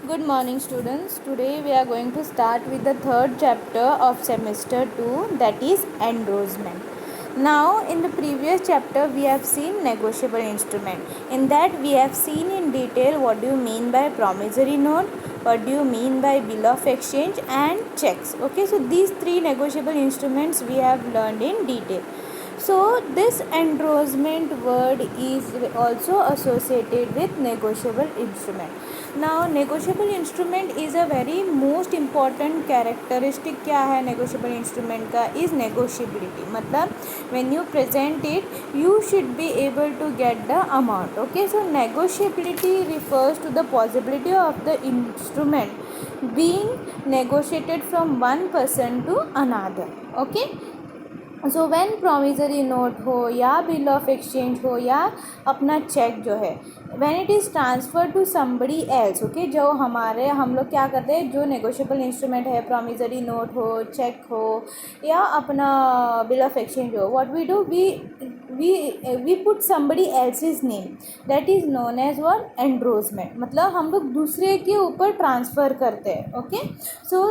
Good morning, students. Today we are going to start with the third chapter of semester 2, that is endorsement. Now, in the previous chapter, we have seen negotiable instrument. In that, we have seen in detail what do you mean by promissory note, what do you mean by bill of exchange, and checks. Okay, so these three negotiable instruments we have learned in detail. So this endorsement word is also associated with negotiable instrument. Now negotiable instrument is a very most important characteristic क्या है negotiable instrument का is negotiability. मतलब when you present it you should be able to get the amount. Okay, so negotiability refers to the possibility of the instrument being negotiated from one person to another. Okay, so when promissory note हो या bill of exchange हो या अपना cheque जो है when it is transfer to somebody else. Okay, जो हम लोग क्या करते हैं, जो नेगोशिएबल इंस्ट्रूमेंट है, प्रॉमिसरी नोट हो, चेक हो या अपना बिल ऑफ एक्सचेंज हो, what we do, we put somebody else's name, that is known as what endorsement. मतलब हम लोग दूसरे के ऊपर ट्रांसफ़र करते हैं. Okay, so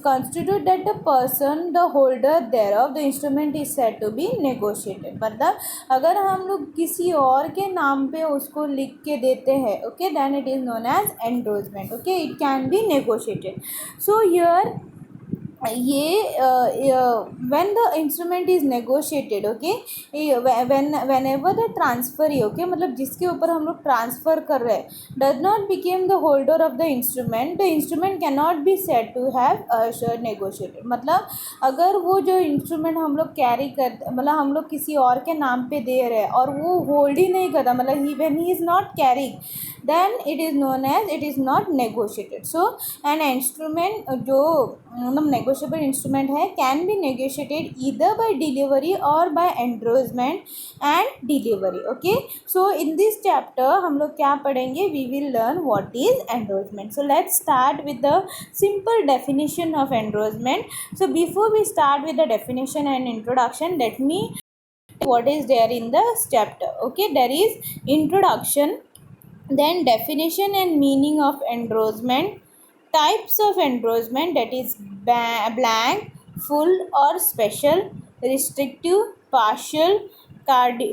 constitute that the person the holder thereof the instrument is said to be negotiated. मतलब अगर हम लोग किसी और के नाम पे उसको लिख के देते हैं, okay, then it is known as endorsement. Okay, it can be negotiated. So here ये when the instrument is negotiated, okay, whenever the transferee, okay, मतलब जिसके ऊपर हम लोग ट्रांसफ़र कर रहे हैं does not become the holder of the instrument can not be said to have negotiated. मतलब अगर वो जो इंस्ट्रूमेंट हम लोग कैरी कर, मतलब हम लोग किसी और के नाम पे दे रहे हैं और वो होल्ड ही नहीं करता, मतलब when he is not carrying, then it is known as it is not negotiated. So an instrument जो मतलब negotiable instrument है can be negotiated either by delivery or by endorsement and delivery. Okay, so in this chapter हम लोग क्या पढ़ेंगे, we will learn what is endorsement. So let's start with the simple definition of endorsement. So before we start with the definition and introduction, let me what is there in the chapter. Okay, there is introduction, then definition and meaning of endorsement, types of endorsement, that is blank, full or special, restrictive, partial,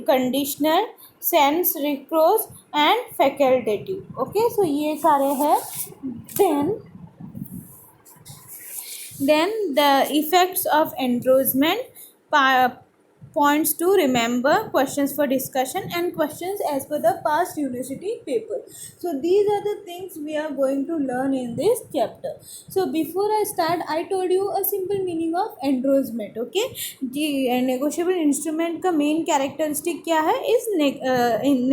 conditional, sans recourse and facultative. Okay, so ये सारे हैं. Then the effects of endorsement, points to remember, questions for discussion and questions as per the past university paper. So these are the things we are going to learn in this chapter. So before I start, I told you a simple meaning of endorsement. Okay, the negotiable instrument का main characteristic क्या है is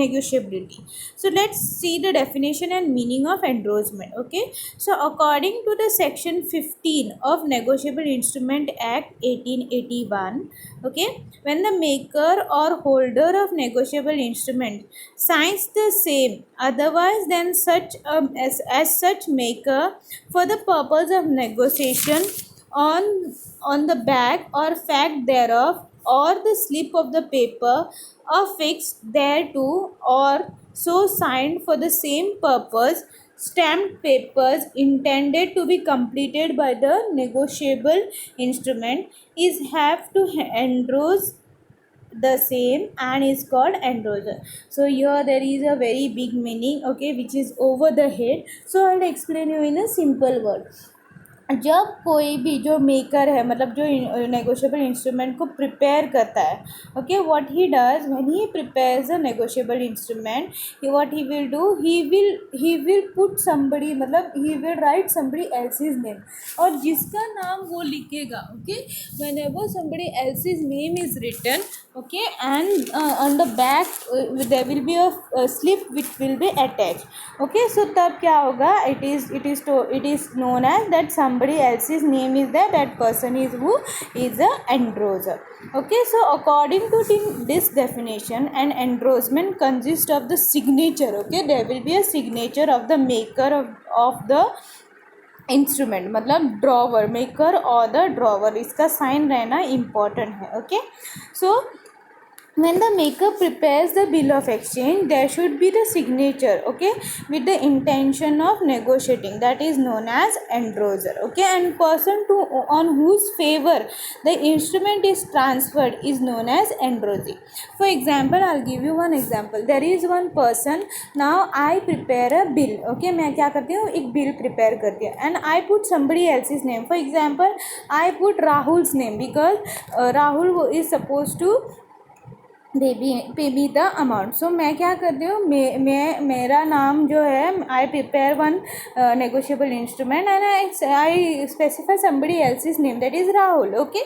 negotiability. So let's see the definition and meaning of endorsement. Okay, so according to the section 15 of Negotiable Instrument Act 1881, okay, when the maker or holder of negotiable instrument signs the same otherwise than such as such maker for the purpose of negotiation on the back or fact thereof or the slip of the paper affixed thereto or so signed for the same purpose, stamped papers intended to be completed by the negotiable instrument is have to endorse the same and is called endorser. So here there is a very big meaning, okay, which is over the head. So I'll explain you in a simple word. जब कोई भी जो maker है, मतलब जो negotiable instrument को prepare करता है, okay, what he does when he prepares a negotiable instrument, what he will do, he will put somebody, मतलब he will write somebody else's name, और जिसका नाम वो लिखेगा, okay, whenever somebody else's name is written, okay, and on the back there will be a slip which will be attach. Okay, so तब क्या होगा, it is known as that somebody else's name is there, that person is who is a endorser. Okay, so according to this definition, an endorsement consists of the signature. Okay, there will be a signature of the maker of the instrument, मतलब drawer, maker और the drawer, इसका sign रहना important है. Okay, so when the maker prepares the bill of exchange, there should be the signature, okay, with the intention of negotiating, that is known as endorser, okay, and person to on whose favor the instrument is transferred is known as endorsee. For example, I'll give you one example. There is one person, now I prepare a bill, okay, मैं क्या करती हूँ, एक bill prepare करती हूँ, and I put somebody else's name. For example, I put Rahul's name because Rahul is supposed to pay be the amount. So मैं क्या करती हूँ, मेरा नाम जो है, I prepare one negotiable instrument and I specify somebody else's name, that is Rahul, okay.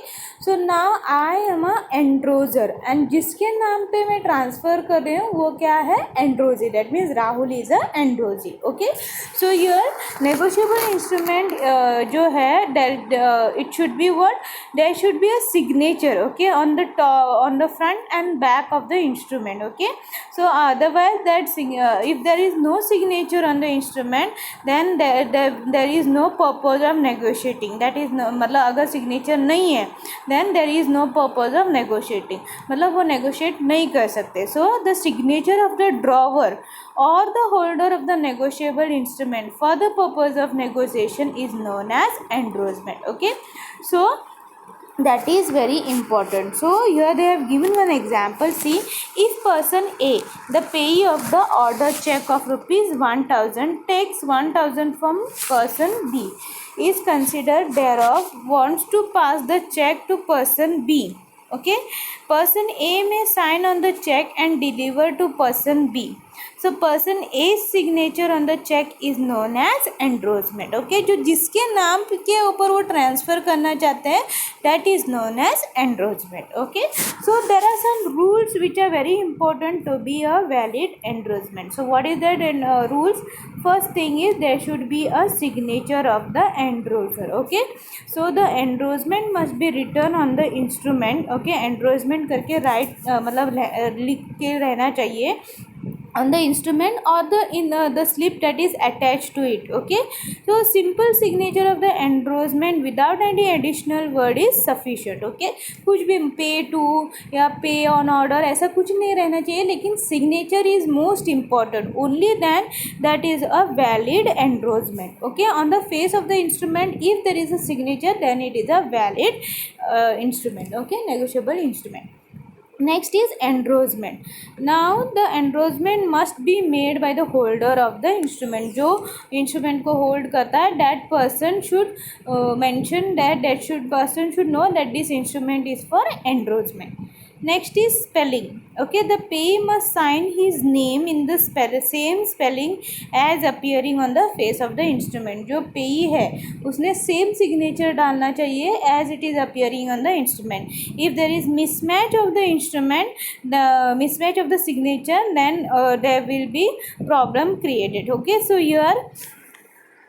So now I am a endorser, and जिसके नाम पे मैं ट्रांसफ़र कर रही हूँ वो क्या है, endorsee, that means Rahul is a endorsee, okay. So your negotiable instrument जो है, it should be what, there should be a signature, okay, on the front and back of the instrument, okay. So otherwise that if there is no signature on the instrument, then there is no purpose of negotiating, that is no, मतलब अगर signature नहीं है then there is no purpose of negotiating, मतलब वो negotiate नहीं कर सकते. So the signature of the drawer or the holder of the negotiable instrument for the purpose of negotiation is known as endorsement, okay. So that is very important. So here they have given one example. See, if person A, the payee of the order check of rupees 1000, takes 1000 from person B, is considered thereof, wants to pass the check to person B, okay. Person A may sign on the check and deliver to person B. So person A's signature on the check is known as endorsement, okay. जो जिसके नाम के ऊपर वो transfer करना चाहते हैं, that is known as endorsement, okay. So there are some rules which are very important to be a valid endorsement. So what is that rules? First thing is there should be a signature of the endorser, okay. So the endorsement must be written on the instrument, okay. endorsement करके write मतलब लिख के रहना चाहिए on the instrument or the slip that is attached to it, okay. So simple signature of the endorsement without any additional word is sufficient, okay. कुछ भी pay to या pay on order ऐसा कुछ नहीं रहना चाहिए, लेकिन signature is most important, only then that is a valid endorsement, okay. On the face of the instrument, if there is a signature, then it is a valid instrument, okay, negotiable instrument. Next is endorsement. Now the endorsement must be made by the holder of the instrument. जो instrument को hold करता है, that person should mention that person should know that this instrument is for endorsement. Next is spelling, okay. The payee must sign his name in the same spelling as appearing on the face of the instrument. जो payee है उसने same signature डालना चाहिए as it is appearing on the instrument. If there is mismatch of the instrument, the mismatch of the signature, then there will be problem created, okay. So here,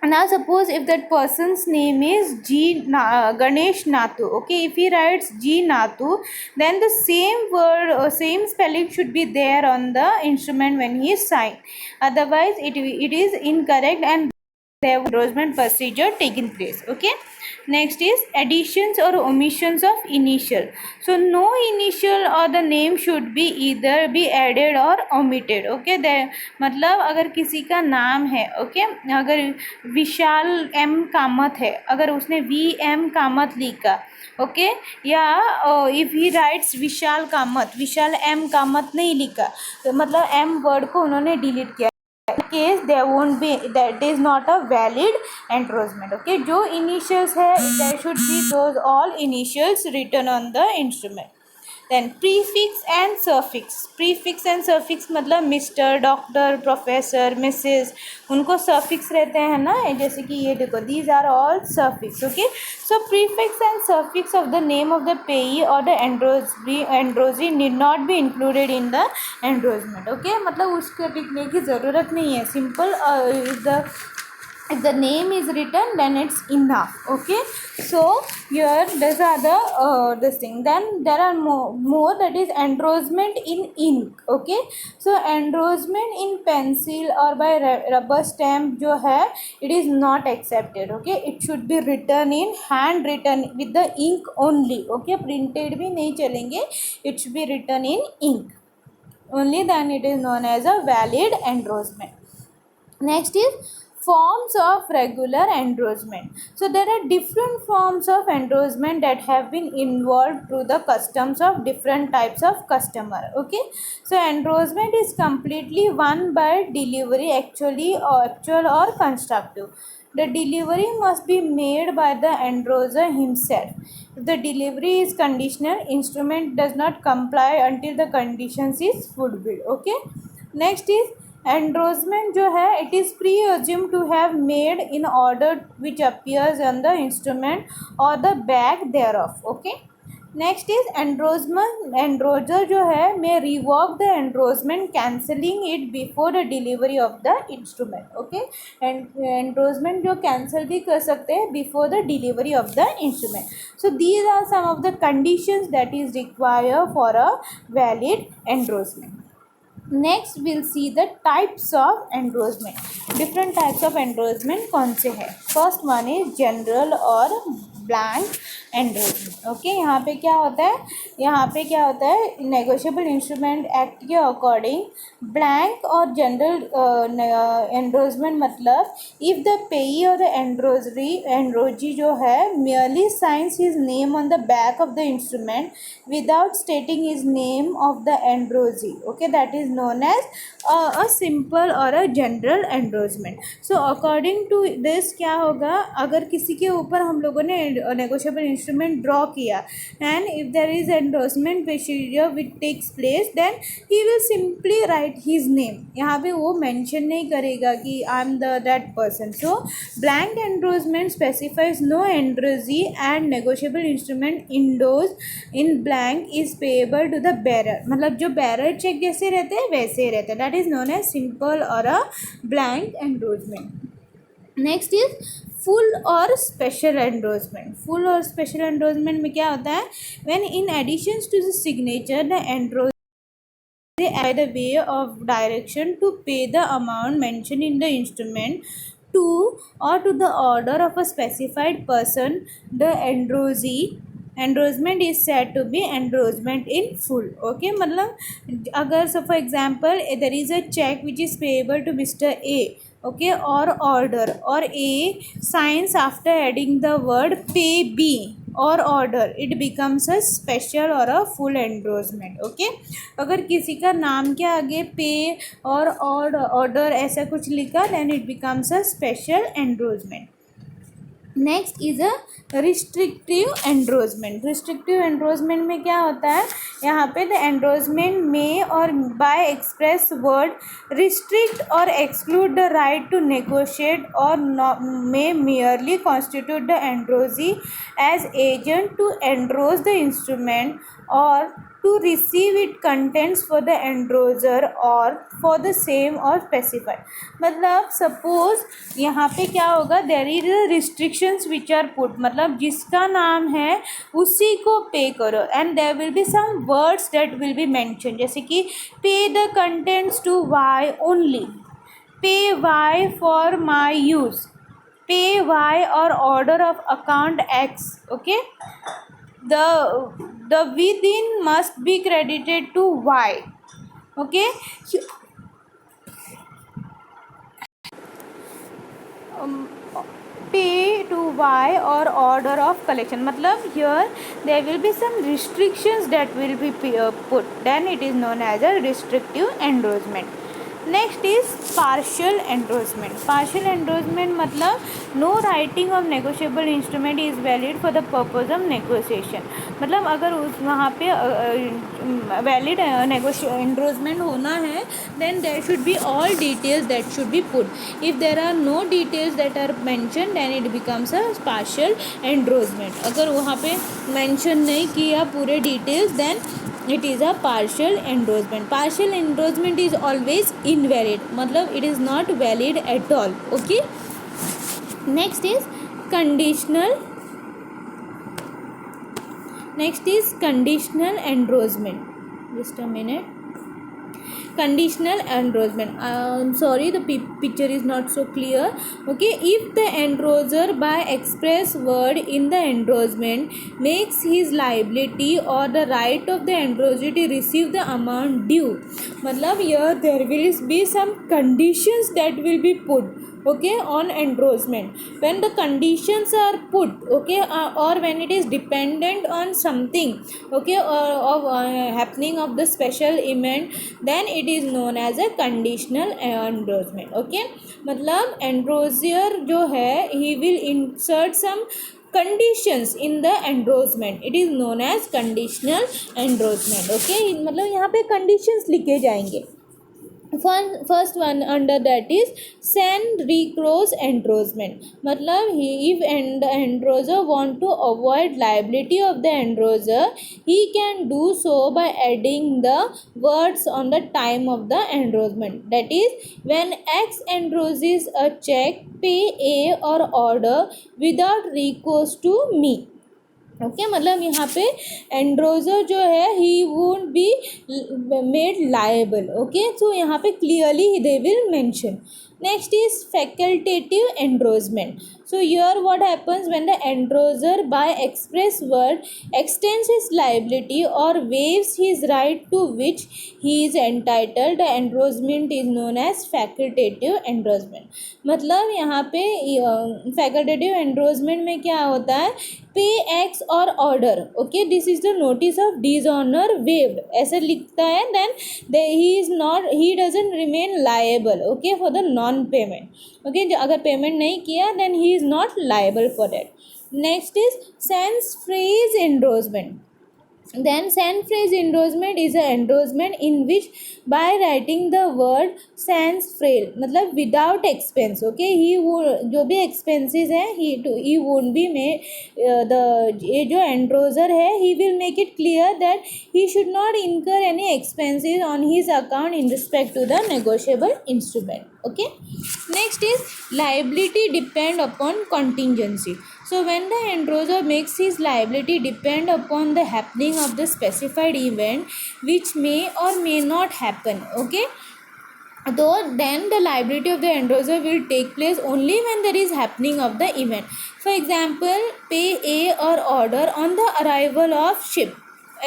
now suppose if that person's name is Ganesh Nathu, okay. If he writes G Nathu, then the same word or same spelling should be there on the instrument when he is signed, otherwise it is incorrect and there endorsement procedure taking place, okay. Next is additions or omissions of initial. So no initial or the name should be either be added or omitted, okay. मतलब अगर किसी का नाम है, okay, अगर विशाल M Kamat है, अगर उसने VM कामत लिखा, ओके, या if he rights Vishal Kamat, Vishal M Kamat नहीं लिखा, तो मतलब M वर्ड को उन्होंने डिलीट किया, case there won't be, that is not a valid endorsement, okay. जो initials है, there should be those all initials written on the instrument. Then prefix and suffix. Prefix and suffix मतलब mister, doctor, professor, Mrs, उनको suffix रहते हैं ना, जैसे कि ये देखो, these are all suffix, okay. So prefix and suffix of the name of the payee or the endorsee need not be included in the endorsement, okay. मतलब उसको लिखने की ज़रूरत नहीं है. Simple the if the name is written, then it's enough. Okay, so here these are the this thing. Then there are more that is endorsement in ink. Okay, so endorsement in pencil or by rubber stamp जो है, it is not accepted. Okay, it should be written in hand written with the ink only. Okay, printed भी नहीं चलेंगे, it should be written in ink only, then it is known as a valid endorsement. Next is forms of regular endorsement. So there are different forms of endorsement that have been involved through the customs of different types of customer. Okay, so endorsement is completely won by delivery, actual or constructive. The delivery must be made by the endorser himself. If the delivery is conditional, instrument does not comply until the conditions is fulfilled. Okay, next is endorsement जो है, it is presumed to have made in order which appears on the instrument or the back thereof. Okay, next is endorsement. Endorser जो है may revoke the endorsement, cancelling it before the delivery of the instrument. Okay, and endorsement जो cancel भी कर सकते हैं before the delivery of the instrument. So these are some of the conditions that is required for a valid endorsement. Next will see the types of endorsement. Different types of endorsement कौन से हैं? First one is general और blank endorsement. Okay, यहाँ पे क्या होता है, negotiable instrument act के अकॉर्डिंग ब्लैंक और जनरल एंडोर्समेंट मतलब इफ़ द पेई और द एंड्रोजी जो है merely signs his name on the back of the instrument without stating his name of the endorsee. Okay, that is known as a simple or a general endorsement. So according to this क्या होगा, अगर किसी के ऊपर हम लोगों ने negotiable instrument draw किया and if there is endorsement procedure which takes place, then he will simply write his name. यहाँ पे वो मेंशन नहीं करेगा कि I am that person. So blank endorsement specifies no endorsee and negotiable instrument endorsed in blank is payable to the bearer. मतलब जो bearer check जैसे रहते हैं वैसे ही रहते हैं. That is known as simple और a blank endorsement. Next is full और स्पेशल एंडोर्समेंट. फुल और स्पेशल एंडोर्समेंट में क्या होता है, when in addition to the signature the endorser by the way of direction to pay the amount mentioned in the instrument to or to the order of a specified person, the endorsement is said to be endorsement in full. Okay, मतलब अगर so for example there is a check which is payable to Mr. A. Okay, or order, or A signs after adding the word pay B or order, it becomes a special or a full endorsement. Okay, अगर किसी का नाम के आगे पे और order ऐसा कुछ लिखा, then it becomes a special endorsement. Next is a restrictive endorsement. Restrictive endorsement में क्या होता है, यहाँ पे द एंडोर्समेंट में और बाय एक्सप्रेस वर्ड रिस्ट्रिक्ट और exclude the right to negotiate और may merely constitute the endorsee as agent to endorse the instrument और to receive it contents for the endorser or for the same or specified. मतलब suppose यहाँ पे क्या होगा, there is restrictions which are put, मतलब जिसका नाम है उसी को पे करो and there will be some words that will be mentioned, जैसे कि pay the contents to Y only, pay Y for my use, pay Y or order of account X. Okay, the within must be credited to Y. Okay, pay to Y or order of collection. मतलब here there will be some restrictions that will be put, then it is known as a restrictive endorsement. Next is partial endorsement. Partial endorsement मतलब no writing of negotiable instrument is valid for the purpose of negotiation. मतलब अगर उस वहाँ पे valid endorsement होना है, then there should be all details that should be put. If there are no details that are mention, then it becomes a partial endorsement. अगर वहाँ पे मेंशन नहीं किया पूरे details, then it is a partial endorsement. Partial endorsement is always invalid, मतलब it is not valid at all. Okay, Next is conditional. Next is conditional endorsement. Just a minute. Conditional endorsement. I'm sorry, the picture is not so clear. Okay, if the endorser by express word in the endorsement makes his liability or the right of the endorser to receive the amount due, मतलब here there will be some conditions that will be put, okay, on endorsement. When the conditions are put, okay, or when it is dependent on something, okay, or of happening of the special event, then it is known as a conditional endorsement. Okay, मतलब endorser जो है he will insert some conditions in the endorsement, it is known as conditional endorsement. Okay, मतलब यहाँ पे conditions लिखे जाएंगे. First one under that is sans recourse endorsement. मतलब if the endorser want to avoid liability of the endorser, he can do so by adding the words on the time of the endorsement. That is, when X endorses a check, pay A or order without recourse to me. Okay, मतलब यहाँ पे endorser जो है he won't be made liable. Okay, so यहाँ पे clearly they will mention. Next is facultative endorsement. So here what happens when the endorser by express word extends his liability or waives his right to which he is entitled, the endorsement is known as facultative endorsement. मतलब यहाँ पे facultative endorsement में क्या होता है, pay X or order, okay, this is the notice of dishonour waived, ऐसे लिखता है, then he is not, he doesn't remain liable, okay, for the non payment. Okay, अगर पेमेंट नहीं किया then he is not liable for that. Next is sans phrase endorsement. Then sans phrase endorsement is a endorsement in which by writing the word sans phrase, मतलब without expense, okay, he would, जो भी expenses है, he won't be made, the ये जो endorser है he will make it clear that he should not incur any expenses on his account in respect to the negotiable instrument. Okay, next is liability depend upon contingency. So when the endorser makes his liability depend upon the happening of the specified event which may or may not happen, okay, though then the liability of the endorser will take place only when there is happening of the event. For example, pay A or order on the arrival of ship,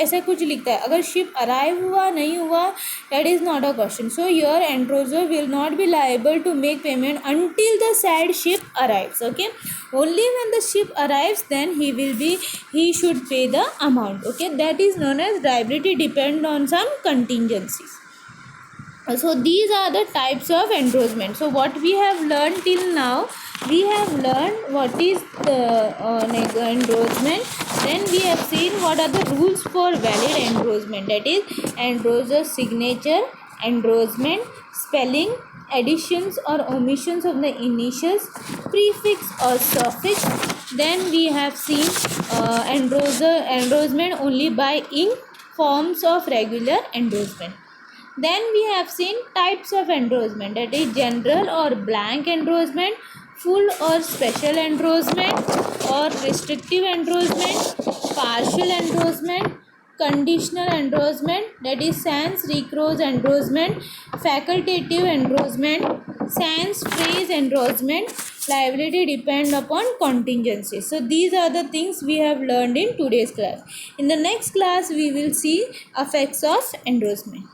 ऐसा कुछ लिखता है. अगर ship arrive हुआ नहीं हुआ, that is not a question. So your endorser will not be liable to make payment until the said ship arrives. Okay, only when the ship arrives then he should pay the amount. Okay, that is known as liability depend on some contingencies. So these are the types of endorsement. So what we have learned till now, we have learned what is the endorsement. Then we have seen what are the rules for valid endorsement, that is endorser signature, endorsement, spelling, additions or omissions of the initials, prefix or suffix. Then we have seen endorsement only by ink, forms of regular endorsement. Then we have seen types of endorsement, that is general or blank endorsement, full or special endorsement, or restrictive endorsement, partial endorsement, conditional endorsement, that is sans recourse endorsement, facultative endorsement, sans phrase endorsement, liability depend upon contingencies. So these are the things we have learned in today's class. In the next class we will see effects of endorsement.